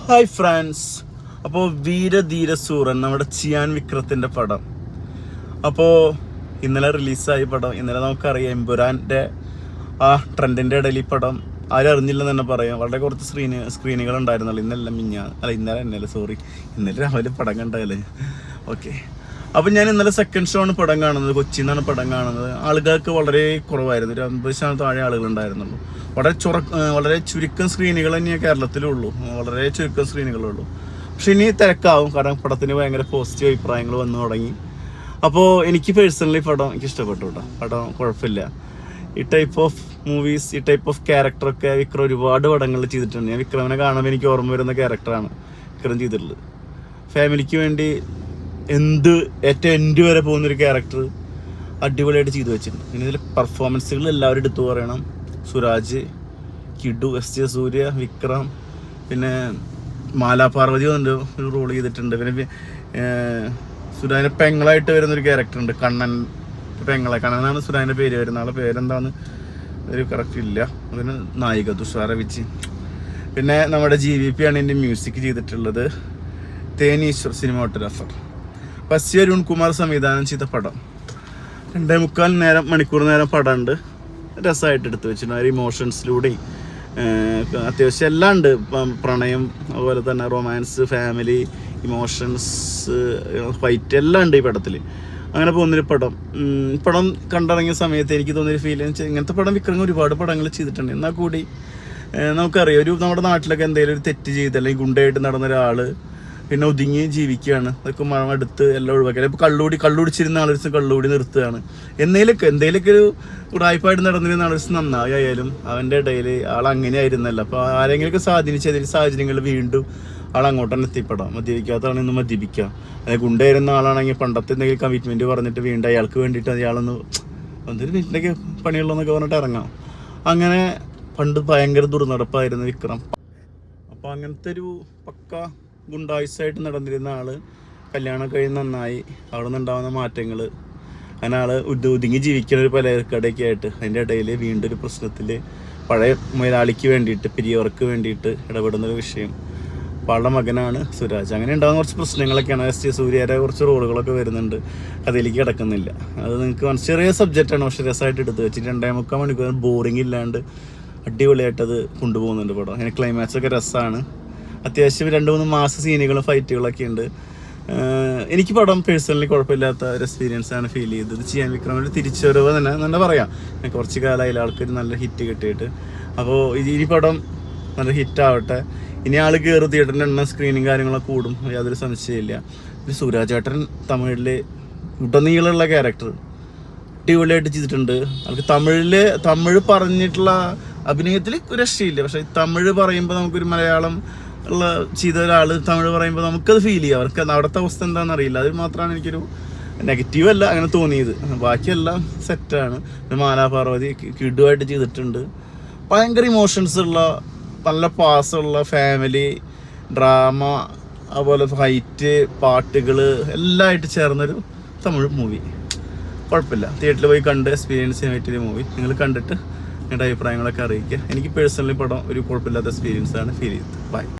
Hi friends. അപ്പോൾ വീരധീരസൂരൻ നമ്മുടെ ചിയാൻ വിക്രത്തിൻ്റെ പടം അപ്പോൾ ഇന്നലെ റിലീസായി പടം. ഇന്നലെ നമുക്കറിയാം എമ്പുരാൻ്റെ ആ ട്രെൻഡിൻ്റെ ഇടയിൽ ഈ പടം ആരും അറിഞ്ഞില്ലെന്ന് തന്നെ പറയാം. വളരെ കുറച്ച് സ്ക്രീനുകൾ ഉണ്ടായിരുന്നുള്ളൂ. ഇന്നലെ രാവിലെ പടം കണ്ടല്ലേ. ഓക്കെ, അപ്പം ഞാൻ ഇന്നലെ സെക്കൻഡ് ഷോ ആണ് പടം കാണുന്നത്. കൊച്ചിയിൽ നിന്നാണ് പടം കാണുന്നത്. ആളുകൾക്ക് വളരെ കുറവായിരുന്നു, ഒരു 50% താഴെ ആളുകളുണ്ടായിരുന്നുള്ളൂ. വളരെ ചുരുക്കം സ്ക്രീനുകൾ തന്നെയാണ് കേരളത്തിലുള്ളൂ. വളരെ ചുരുക്കം സ്ക്രീനുകളുള്ളൂ. പക്ഷെ ഇനി തിരക്കാവും, കാരണം പടത്തിന് ഭയങ്കര പോസിറ്റീവ് അഭിപ്രായങ്ങൾ വന്നു തുടങ്ങി. അപ്പോൾ എനിക്ക് പേഴ്സണലി പടം എനിക്ക് ഇഷ്ടപ്പെട്ടു കേട്ടോ. പടം കുഴപ്പമില്ല. ഈ ടൈപ്പ് ഓഫ് മൂവീസ്, ഈ ടൈപ്പ് ഓഫ് ക്യാരക്ടറൊക്കെ വിക്രം ഒരുപാട് പടങ്ങളിൽ ചെയ്തിട്ടുണ്ട്. ഞാൻ വിക്രമിനെ കാണുമ്പോൾ എനിക്ക് ഓർമ്മ വരുന്ന ക്യാരക്ടറാണ് വിക്രം ചെയ്തിട്ടുള്ളത്. ഫാമിലിക്ക് വേണ്ടി ഏറ്റവും എൻഡ് വരെ പോകുന്നൊരു ക്യാരക്ടർ അടിപൊളിയായിട്ട് ചെയ്തു വെച്ചിട്ടുണ്ട്. പിന്നെ ഇതിൽ പെർഫോമൻസുകൾ എല്ലാവരും എടുത്തു പറയണം. സുരാജ്, കിഡു, എസ്.ജെ. സൂര്യ, വിക്രം, പിന്നെ മാലാപാർവതി ഒരു റോൾ ചെയ്തിട്ടുണ്ട്. പിന്നെ സുരാജിൻ്റെ പെങ്ങളായിട്ട് വരുന്നൊരു ക്യാരക്ടറുണ്ട്, കണ്ണനാണ് സുരാജിൻ്റെ പേര് വരുന്ന ആളെ പേരെന്താന്ന് ഒരു കറക്റ്റ് ഇല്ല. അതിന് നായിക തുഷാര വിച്ച്. പിന്നെ നമ്മുടെ GVP ആണ് ഇതിൻ്റെ മ്യൂസിക് ചെയ്തിട്ടുള്ളത്. തേനീശ്വർ സിനിമാറ്റോഗ്രാഫർ. പസ്യ അരുൺകുമാർ സംവിധാനം ചെയ്ത പടം. 2.25 മണിക്കൂർ നേരം പടമുണ്ട്. രസമായിട്ട് എടുത്തു വെച്ചിട്ടുണ്ട്. ഒരു ഇമോഷൻസിലൂടെയും അത്യാവശ്യം എല്ലാം ഉണ്ട്. പ്രണയം, അതുപോലെ തന്നെ റൊമാൻസ്, ഫാമിലി, ഇമോഷൻസ്, ഫൈറ്റ് എല്ലാം ഉണ്ട് ഈ പടത്തിൽ. അങ്ങനെ പോകുന്നൊരു പടം കണ്ടിറങ്ങിയ സമയത്ത് എനിക്ക് തോന്നിയൊരു ഫീൽ എന്ന് വെച്ചാൽ, ഇങ്ങനത്തെ പടം വിക്രം ഒരുപാട് പടങ്ങൾ ചെയ്തിട്ടുണ്ട്. എന്നാൽ കൂടി നമുക്കറിയാം, നമ്മുടെ നാട്ടിലൊക്കെ എന്തെങ്കിലും ഒരു തെറ്റ് ചെയ്ത് അല്ലെങ്കിൽ ഗുണ്ടയായിട്ട് നടന്ന ഒരാൾ പിന്നെ ഒതുങ്ങി ജീവിക്കുകയാണ്. അതൊക്കെ അടുത്ത് എല്ലാം ഒഴിവാക്കിയാൽ ഇപ്പോൾ കള്ളുടിച്ചിരുന്ന ആളൊരു കള്ളുകൂടി നിർത്തുകയാണ്. എന്തെങ്കിലുമൊക്കെ ഒരു ഉടായ്പായിട്ട് നടന്നിരുന്ന ആളൊരു നന്നായാലും അവൻ്റെ ഇടയിൽ അങ്ങനെ ആയിരുന്നല്ലോ. അപ്പോൾ ആരെങ്കിലുമൊക്കെ സ്വാധീനിച്ച സാഹചര്യങ്ങൾ വീണ്ടും അങ്ങോട്ട് തന്നെ എത്തിപ്പെടാം. മദ്യപിക്കാത്ത ആളെന്ന് മദ്യപിക്കാം. അല്ലെങ്കിൽ ഗുണ്ടായിരുന്ന ആളാണെങ്കിൽ പണ്ടത്തെ എന്തെങ്കിലും കമ്മിറ്റ്മെൻറ്റ് പറഞ്ഞിട്ട് വീണ്ടും അയാൾക്ക് വേണ്ടിയിട്ട് അയാളൊന്ന് എന്തൊരു മിനിറ്റിലേക്ക് പണിയുള്ളതെന്നൊക്കെ പറഞ്ഞിട്ട് ഇറങ്ങാം. അങ്ങനെ പണ്ട് ഭയങ്കര ദുർനടപ്പായിരുന്നു വിക്രം. അപ്പോൾ അങ്ങനത്തെ ഒരു പക്ക ഗുണ്ടായുസായിട്ട് നടന്നിരുന്ന ആൾ കല്യാണം കഴിഞ്ഞ് നന്നായി. അവിടെ നിന്നുണ്ടാകുന്ന മാറ്റങ്ങൾ, അങ്ങനെ ആൾ ഒതുങ്ങി ജീവിക്കുന്ന ഒരു പലചരക്കടയൊക്കെ ആയിട്ട് അതിൻ്റെ ഇടയിൽ വീണ്ടും ഒരു പ്രശ്നത്തിൽ പഴയ മുതലാളിക്ക് വേണ്ടിയിട്ട്, പെരിയവർക്ക് വേണ്ടിയിട്ട് ഇടപെടുന്നൊരു വിഷയം. അപ്പോൾ ആളുടെ മകനാണ് സുരാജ്. അങ്ങനെ ഉണ്ടാകുന്ന കുറച്ച് പ്രശ്നങ്ങളൊക്കെയാണ്. എസ്.ജെ. സൂര്യയുടെ കുറച്ച് റോളുകളൊക്കെ വരുന്നുണ്ട്. അതിലേക്ക് കിടക്കുന്നില്ല. അത് നിങ്ങൾക്ക് ചെറിയ സബ്ജക്റ്റാണ്, പക്ഷെ രസമായിട്ട് എടുത്ത് വെച്ചിട്ട് 2.25 മണിക്കൂർ ബോറിംഗ് ഇല്ലാണ്ട് അടിപൊളിയായിട്ടത് കൊണ്ടുപോകുന്നുണ്ട് പടം. അങ്ങനെ ക്ലൈമാക്സൊക്കെ രസമാണ്. അത്യാവശ്യം 2-3 മാസ സീനുകളും ഫൈറ്റുകളൊക്കെ ഉണ്ട്. എനിക്ക് പടം പേഴ്സണലി കുഴപ്പമില്ലാത്ത ഒരു എക്സ്പീരിയൻസ് ആണ് ഫീൽ ചെയ്തത്. ചിയാൻ വിക്രമിൻ്റെ തിരിച്ചുവരവ് തന്നെ പറയാം. കുറച്ച് കാലമായി ആൾക്കൊരു നല്ല ഹിറ്റ് കിട്ടിയിട്ട്. അപ്പോൾ ഈ പടം നല്ല ഹിറ്റാവട്ടെ. ഇനി ആൾ കയറി തിയേറ്ററിൻ്റെ എണ്ണം സ്ക്രീനിങ് കാര്യങ്ങളൊക്കെ കൂടും, യാതൊരു സംശയമില്ല. പിന്നെ സുരാജ് ഏട്ടൻ തമിഴിൽ ഉടനീളമുള്ള ക്യാരക്ടർ അടിപൊളിയായിട്ട് ചെയ്തിട്ടുണ്ട്. ആൾക്ക് തമിഴ് പറഞ്ഞിട്ടുള്ള അഭിനയത്തിൽ രക്ഷയില്ല. പക്ഷേ തമിഴ് പറയുമ്പോൾ നമുക്കൊരു മലയാളം ഉള്ള ചെയ്ത ഒരാൾ തമിഴ് പറയുമ്പോൾ നമുക്കത് ഫീൽ ചെയ്യാം. അവർക്ക് അവിടുത്തെ അവസ്ഥ എന്താണെന്ന് അറിയില്ല. അത് മാത്രമാണ് എനിക്കൊരു നെഗറ്റീവ് അല്ല അങ്ങനെ തോന്നിയത്. ബാക്കിയെല്ലാം സെറ്റാണ്. മാലാപാർവതി കിഡുവായിട്ട് ചെയ്തിട്ടുണ്ട്. ഭയങ്കര ഇമോഷൻസ് ഉള്ള, നല്ല പാസ്സുള്ള ഫാമിലി ഡ്രാമ, അതുപോലെ ഫൈറ്റ്, പാട്ടുകൾ എല്ലാം ആയിട്ട് ചേർന്നൊരു തമിഴ് മൂവി. കുഴപ്പമില്ല. തിയേറ്ററിൽ പോയി കണ്ട് എക്സ്പീരിയൻസ് ചെയ്യാൻ പറ്റിയൊരു മൂവി. നിങ്ങൾ കണ്ടിട്ട് നിങ്ങളുടെ അഭിപ്രായങ്ങളൊക്കെ അറിയിക്കുക. എനിക്ക് പേഴ്സണലി പടം ഒരു കുഴപ്പമില്ലാത്ത എക്സ്പീരിയൻസാണ് ഫീൽ ചെയ്തത്. ബൈ.